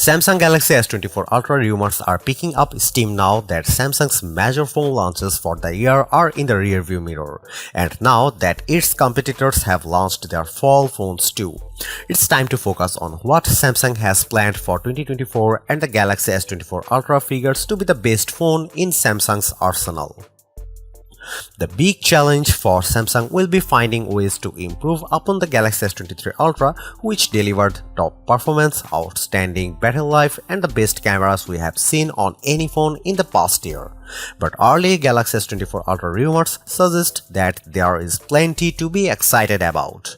Samsung Galaxy S24 Ultra rumors are picking up steam now that Samsung's major phone launches for the year are in the rearview mirror, and now that its competitors have launched their fall phones too. It's time to focus on what Samsung has planned for 2024, and the Galaxy S24 Ultra figures to be the best phone in Samsung's arsenal. The big challenge for Samsung will be finding ways to improve upon the Galaxy S23 Ultra, which delivered top performance, outstanding battery life, and the best cameras we have seen on any phone in the past year. But early Galaxy S24 Ultra rumors suggest that there is plenty to be excited about.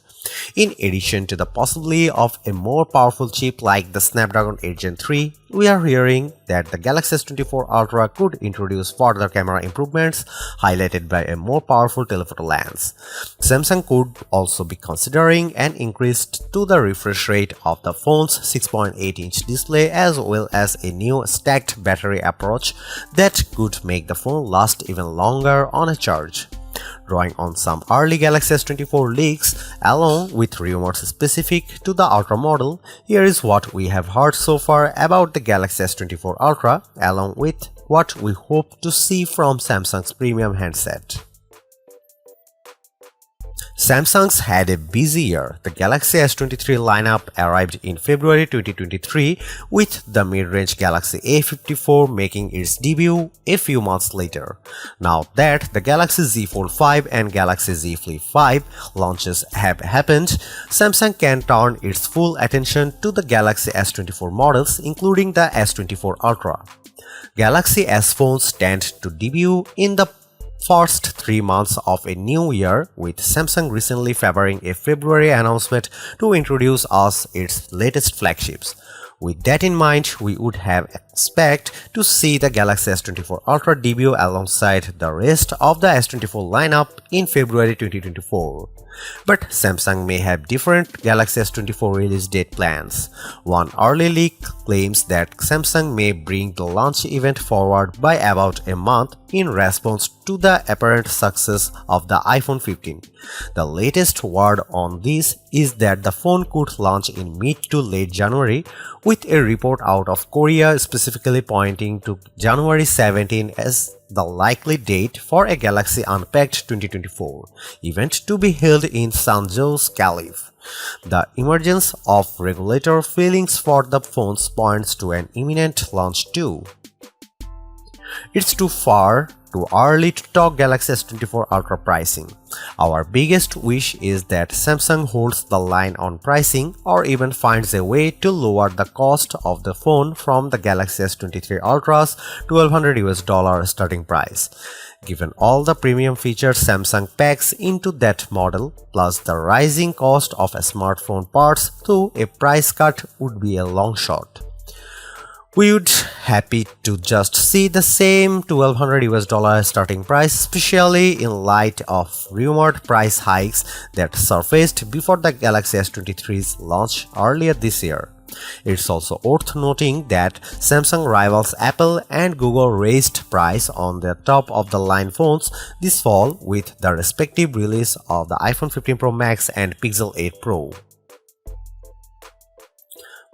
In addition to the possibility of a more powerful chip like the Snapdragon 8 Gen 3, we are hearing that the Galaxy S24 Ultra could introduce further camera improvements, highlighted by a more powerful telephoto lens. Samsung could also be considering an increase to the refresh rate of the phone's 6.8-inch display, as well as a new stacked battery approach that could make the phone last even longer on a charge. Drawing on some early Galaxy S24 leaks, along with rumors specific to the Ultra model, here is what we have heard so far about the Galaxy S24 Ultra, along with what we hope to see from Samsung's premium handset. Samsung's had a busy year. The Galaxy S23 lineup arrived in February 2023, with the mid-range Galaxy A54 making its debut a few months later. Now that the Galaxy Z Fold 5 and Galaxy Z Flip 5 launches have happened, Samsung can turn its full attention to the Galaxy S24 models, including the S24 Ultra. Galaxy S phones tend to debut in the first 3 months of a new year, with Samsung recently favoring a February announcement to introduce us its latest flagships. With that in mind, we would have expect to see the Galaxy S24 Ultra debut alongside the rest of the S24 lineup in February 2024. But Samsung may have different Galaxy S24 release date plans. One early leak claims that Samsung may bring the launch event forward by about a month in response to the apparent success of the iPhone 15. The latest word on this is that the phone could launch in mid to late January, with a report out of Korea specifically pointing to January 17 as the likely date for a Galaxy Unpacked 2024 event to be held in Sanjou's Caliph. The emergence of regulator feelings for the phones points to an imminent launch too. It's too early to talk Galaxy S24 Ultra pricing. Our biggest wish is that Samsung holds the line on pricing, or even finds a way to lower the cost of the phone from the Galaxy S23 Ultra's $1,200 starting price. Given all the premium features Samsung packs into that model, plus the rising cost of smartphone parts, though a price cut would be a long shot. We would happy to just see the same $1,200 starting price, especially in light of rumored price hikes that surfaced before the Galaxy S23's launch earlier this year. It's also worth noting that Samsung rivals Apple and Google raised price on their top-of-the-line phones this fall with the respective release of the iPhone 15 Pro Max and Pixel 8 Pro.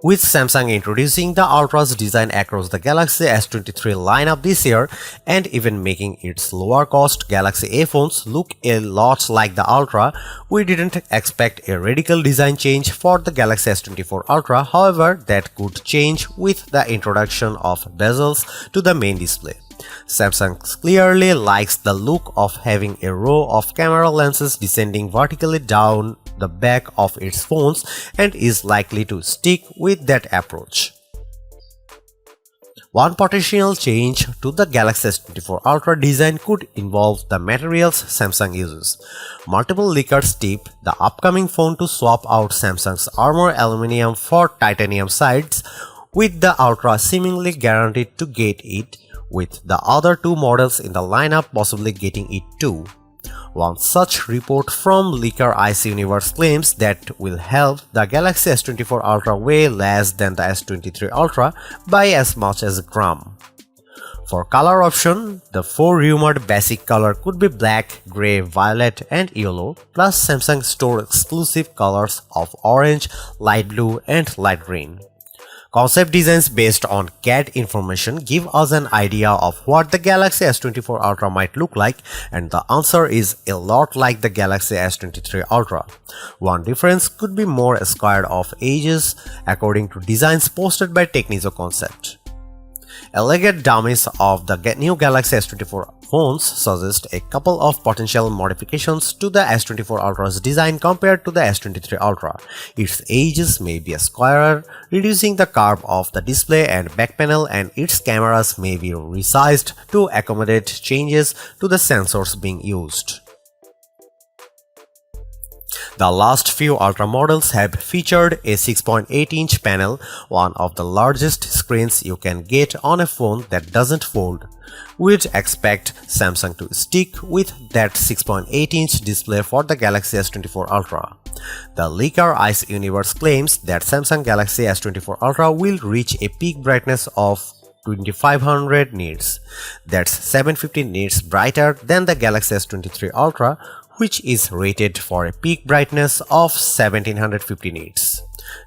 With Samsung introducing the Ultra's design across the Galaxy S23 lineup this year, and even making its lower-cost Galaxy A phones look a lot like the Ultra, we didn't expect a radical design change for the Galaxy S24 Ultra. However, that could change with the introduction of bezels to the main display. Samsung clearly likes the look of having a row of camera lenses descending vertically down the back of its phones, and is likely to stick with that approach. One potential change to the Galaxy S24 Ultra design could involve the materials Samsung uses. Multiple leakers tip the upcoming phone to swap out Samsung's Armor aluminum for titanium sides, with the Ultra seemingly guaranteed to get it, with the other two models in the lineup possibly getting it too. One such report from leaker IC Universe claims that will help the Galaxy S24 Ultra weigh less than the S23 Ultra by as much as a gram. For color option, the 4 rumored basic color could be black, grey, violet and yellow, plus Samsung store exclusive colors of orange, light blue and light green. Concept designs based on CAD information give us an idea of what the Galaxy S24 Ultra might look like, and the answer is a lot like the Galaxy S23 Ultra. One difference could be more squared off edges according to designs posted by Technizo Concept. Alleged dummies of the new Galaxy S24 phones suggest a couple of potential modifications to the S24 Ultra's design compared to the S23 Ultra. Its edges may be squarer, reducing the curve of the display and back panel, and its cameras may be resized to accommodate changes to the sensors being used. The last few Ultra models have featured a 6.8-inch panel, one of the largest screens you can get on a phone that doesn't fold. We'd expect Samsung to stick with that 6.8-inch display for the Galaxy S24 Ultra. The leaker Ice Universe claims that Samsung Galaxy S24 Ultra will reach a peak brightness of 2500 nits. That's 750 nits brighter than the Galaxy S23 Ultra, which is rated for a peak brightness of 1750 nits.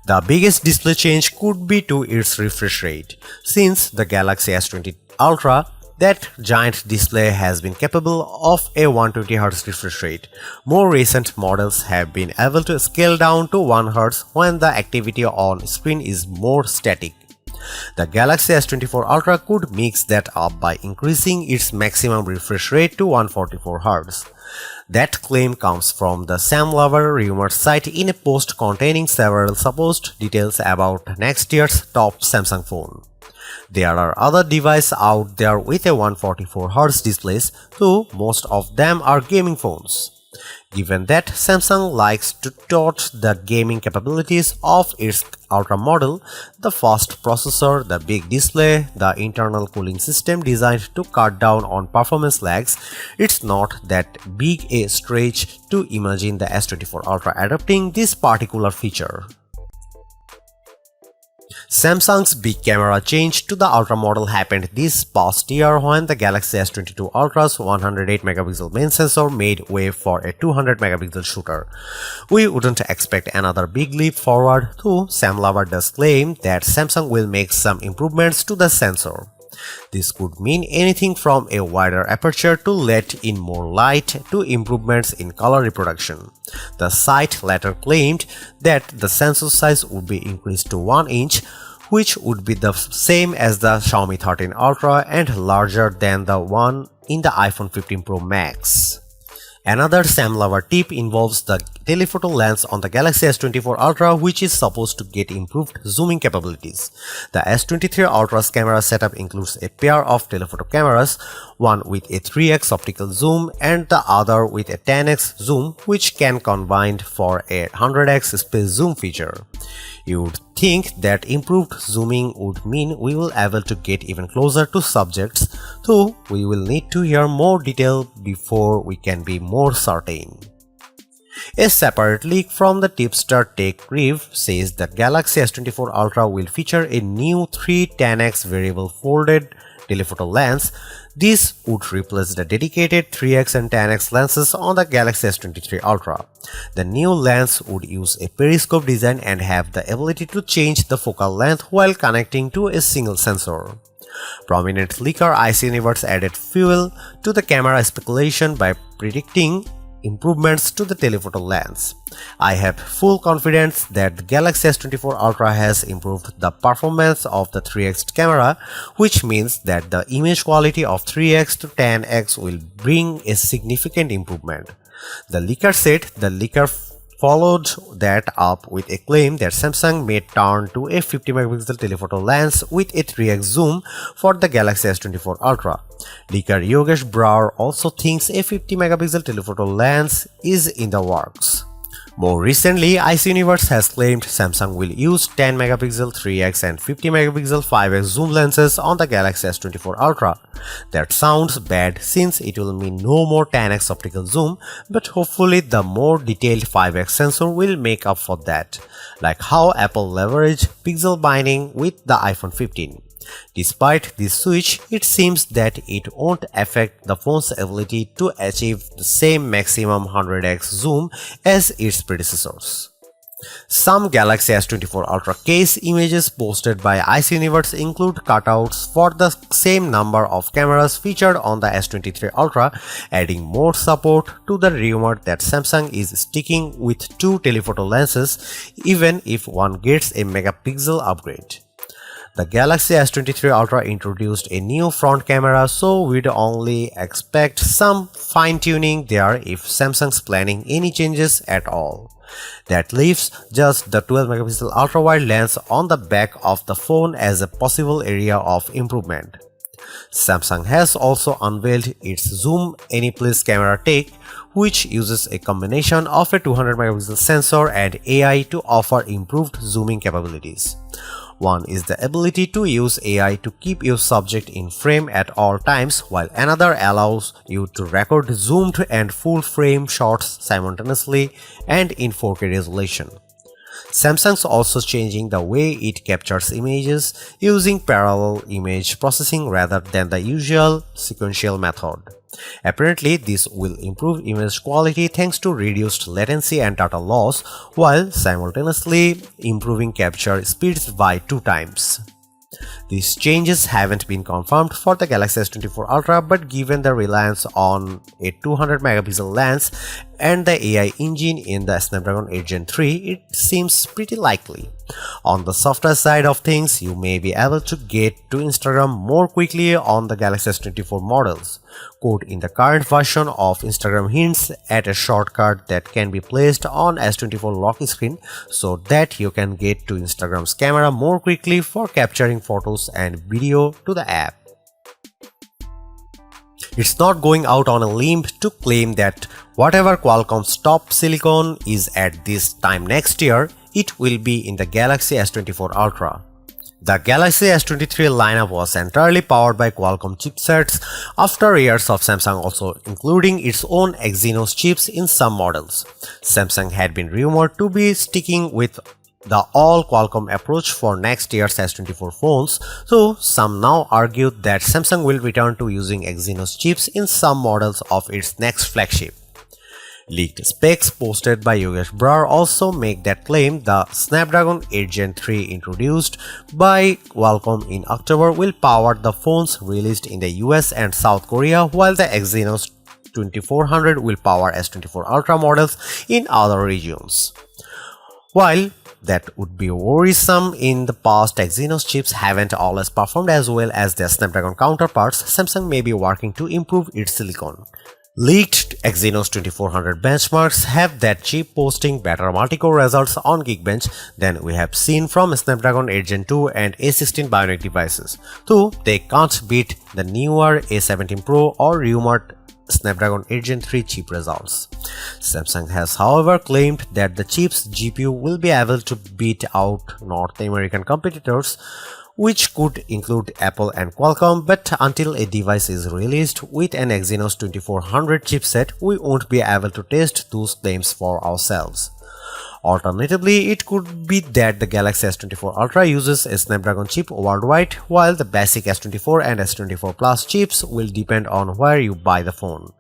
The biggest display change could be to its refresh rate. Since the Galaxy S20 Ultra, that giant display has been capable of a 120Hz refresh rate. More recent models have been able to scale down to 1Hz when the activity on screen is more static. The Galaxy S24 Ultra could mix that up by increasing its maximum refresh rate to 144Hz. That claim comes from the Sam Lover rumor site in a post containing several supposed details about next year's top Samsung phone. There are other devices out there with a 144Hz displays, though most of them are gaming phones. Given that Samsung likes to tout the gaming capabilities of its Ultra model, the fast processor, the big display, the internal cooling system designed to cut down on performance lags, it's not that big a stretch to imagine the S24 Ultra adopting this particular feature. Samsung's big camera change to the Ultra model happened this past year when the Galaxy S22 Ultra's 108MP main sensor made way for a 200MP shooter. We wouldn't expect another big leap forward, though Sam Lover does claim that Samsung will make some improvements to the sensor. This could mean anything from a wider aperture to let in more light to improvements in color reproduction. The site later claimed that the sensor size would be increased to 1 inch, which would be the same as the Xiaomi 13 Ultra and larger than the one in the iPhone 15 Pro Max. Another Sam Lover tip involves the telephoto lens on the Galaxy S24 Ultra, which is supposed to get improved zooming capabilities. The S23 Ultra's camera setup includes a pair of telephoto cameras, one with a 3x optical zoom and the other with a 10x zoom, which can combine for a 100x space zoom feature. You would think that improved zooming would mean we will be able to get even closer to subjects, though we will need to hear more detail before we can be more certain. A separate leak from the tipster Tech Rev says that Galaxy S24 Ultra will feature a new 310x variable folded telephoto lens. This would replace the dedicated 3x and 10x lenses on the Galaxy S23 Ultra. The new lens would use a periscope design and have the ability to change the focal length while connecting to a single sensor. Prominent leaker Ice Universe added fuel to the camera speculation by predicting improvements to the telephoto lens. I have full confidence that the Galaxy S24 Ultra has improved the performance of the 3x camera, which means that the image quality of 3x to 10x will bring a significant improvement. The leaker said. The leaker followed that up with a claim that Samsung may turn to a 50MP telephoto lens with a 3x zoom for the Galaxy S24 Ultra. Leaker Yogesh Brar also thinks a 50MP telephoto lens is in the works. More recently, Ice Universe has claimed Samsung will use 10MP 3x and 50MP 5x zoom lenses on the Galaxy S24 Ultra. That sounds bad since it will mean no more 10x optical zoom, but hopefully the more detailed 5x sensor will make up for that, like how Apple leveraged pixel binding with the iPhone 15. Despite this switch, it seems that it won't affect the phone's ability to achieve the same maximum 100x zoom as its predecessors. Some Galaxy S24 Ultra case images posted by S24 include cutouts for the same number of cameras featured on the S23 Ultra, adding more support to the rumor that Samsung is sticking with two telephoto lenses even if one gets a megapixel upgrade. The Galaxy S23 Ultra introduced a new front camera, so we'd only expect some fine-tuning there if Samsung's planning any changes at all. That leaves just the 12-megapixel ultra-wide lens on the back of the phone as a possible area of improvement. Samsung has also unveiled its Zoom Anyplace camera tech, which uses a combination of a 200-megapixel sensor and AI to offer improved zooming capabilities. One is the ability to use AI to keep your subject in frame at all times, while another allows you to record zoomed and full-frame shots simultaneously and in 4K resolution. Samsung's also changing the way it captures images using parallel image processing rather than the usual sequential method. Apparently, this will improve image quality thanks to reduced latency and data loss, while simultaneously improving capture speeds by 2 times. These changes haven't been confirmed for the Galaxy S24 Ultra, but given the reliance on a 200-megapixel lens and the AI engine in the Snapdragon 8 Gen 3, it seems pretty likely. On the software side of things, you may be able to get to Instagram more quickly on the Galaxy S24 models. Code in the current version of Instagram hints at a shortcut that can be placed on S24 lock screen so that you can get to Instagram's camera more quickly for capturing photos and video to the app. It's not going out on a limb to claim that whatever Qualcomm's top silicon is at this time next year, it will be in the Galaxy S24 Ultra. The Galaxy S23 lineup was entirely powered by Qualcomm chipsets after years of Samsung also including its own Exynos chips in some models. Samsung had been rumored to be sticking with the all-Qualcomm approach for next year's S24 phones, so some now argued that Samsung will return to using Exynos chips in some models of its next flagship. Leaked specs posted by Yogesh Brar also make that claim. The Snapdragon 8 Gen 3 introduced by Qualcomm in October will power the phones released in the US and South Korea, while the Exynos 2400 will power S24 Ultra models in other regions. While that would be worrisome, in the past Exynos chips haven't always performed as well as their Snapdragon counterparts. Samsung may be working to improve its silicon. Leaked Exynos 2400 benchmarks have that chip posting better multi-core results on Geekbench than we have seen from Snapdragon 8 Gen 2 and A16 Bionic devices, though they can't beat the newer A17 Pro or rumored Snapdragon 8 Gen 3 chip results. Samsung has however claimed that the chip's GPU will be able to beat out North American competitors, which could include Apple and Qualcomm, but until a device is released with an Exynos 2400 chipset, we won't be able to test those claims for ourselves. Alternatively, it could be that the Galaxy S24 Ultra uses a Snapdragon chip worldwide, while the basic S24 and S24 Plus chips will depend on where you buy the phone.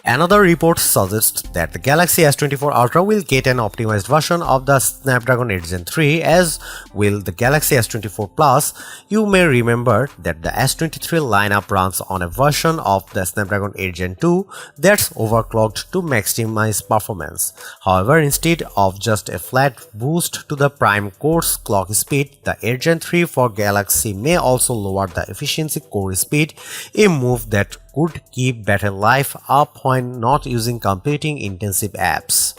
Another report suggests that the Galaxy S24 Ultra will get an optimized version of the Snapdragon 8 Gen 3, as will the Galaxy S24 Plus. You may remember that the S23 lineup runs on a version of the Snapdragon 8 Gen 2 that's overclocked to maximize performance. However, instead of just a flat boost to the prime core's clock speed, the 8 Gen 3 for Galaxy may also lower the efficiency core speed, a move that could keep battery life up when not using computing intensive apps.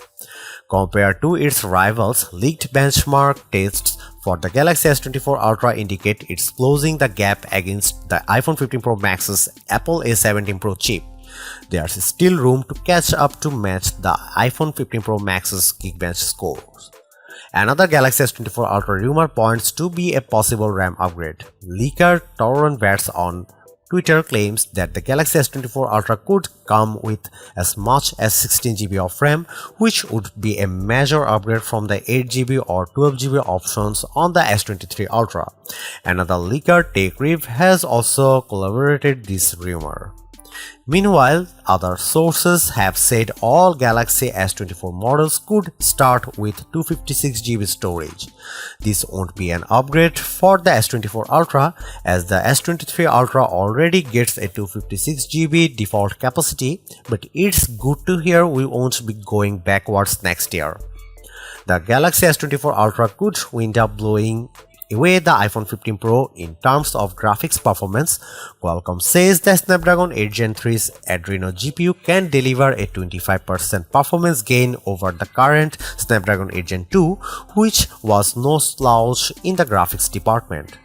Compared to its rivals, leaked benchmark tests for the Galaxy S24 Ultra indicate it's closing the gap against the iPhone 15 Pro Max's Apple A17 Pro chip. There's still room to catch up to match the iPhone 15 Pro Max's Geekbench scores. Another Galaxy S24 Ultra rumor points to be a possible RAM upgrade. Leaker Torron Vats on Twitter claims that the Galaxy S24 Ultra could come with as much as 16GB of RAM, which would be a major upgrade from the 8GB or 12GB options on the S23 Ultra. Another leaker, TechRev, has also corroborated this rumor. Meanwhile, other sources have said all Galaxy S24 models could start with 256GB storage. This won't be an upgrade for the S24 Ultra, as the S23 Ultra already gets a 256GB default capacity, but it's good to hear we won't be going backwards next year. The Galaxy S24 Ultra could wind up blowing away the iPhone 15 Pro in terms of graphics performance. Qualcomm says the Snapdragon 8 Gen 3's Adreno GPU can deliver a 25% performance gain over the current Snapdragon 8 Gen 2, which was no slouch in the graphics department.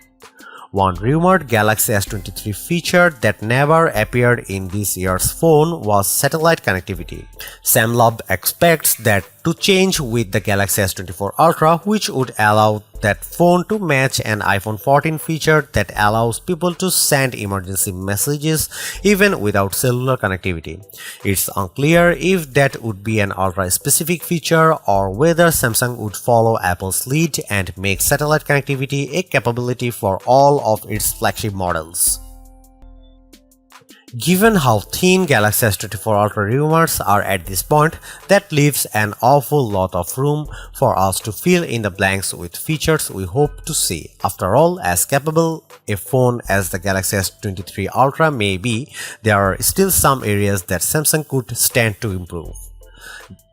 One rumored Galaxy S23 feature that never appeared in this year's phone was satellite connectivity. Sam Love expects that to change with the Galaxy S24 Ultra, which would allow that phone to match an iPhone 14 feature that allows people to send emergency messages even without cellular connectivity. It's unclear if that would be an Ultra-specific feature or whether Samsung would follow Apple's lead and make satellite connectivity a capability for all of its flagship models. Given how thin Galaxy S24 Ultra rumors are at this point, that leaves an awful lot of room for us to fill in the blanks with features we hope to see. After all, as capable a phone as the Galaxy S23 Ultra may be, there are still some areas that Samsung could stand to improve.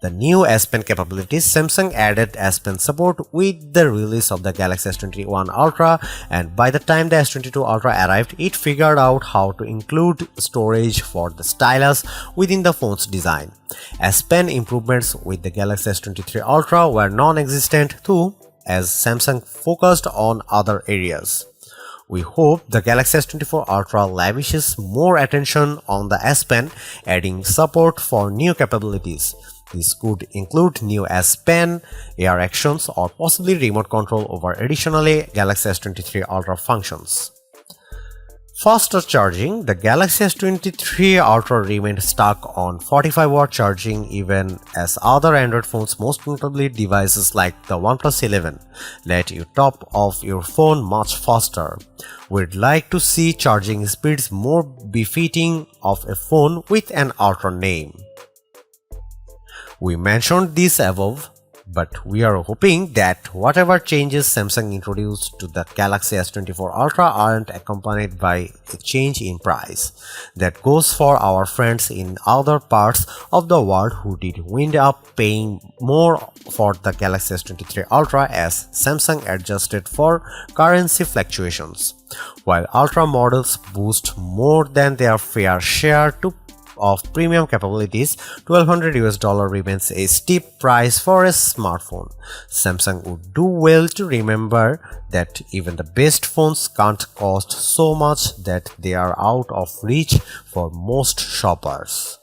The new S Pen capabilities. Samsung added S Pen support with the release of the Galaxy S21 Ultra, and by the time the S22 Ultra arrived, it figured out how to include storage for the stylus within the phone's design. S Pen improvements with the Galaxy S23 Ultra were non-existent too, as Samsung focused on other areas. We hope the Galaxy S24 Ultra lavishes more attention on the S Pen, adding support for new capabilities. This could include new S Pen, AR actions, or possibly remote control over additionally Galaxy S23 Ultra functions. Faster charging. The Galaxy S23 Ultra remained stuck on 45-watt charging even as other Android phones, most notably devices like the OnePlus 11, let you top off your phone much faster. We'd like to see charging speeds more befitting of a phone with an Ultra name. We mentioned this above, but we are hoping that whatever changes Samsung introduced to the Galaxy S24 Ultra aren't accompanied by a change in price. That goes for our friends in other parts of the world who did wind up paying more for the Galaxy S23 Ultra as Samsung adjusted for currency fluctuations. While Ultra models boost more than their fair share of premium capabilities, $1,200 remains a steep price for a smartphone. Samsung would do well to remember that even the best phones can't cost so much that they are out of reach for most shoppers.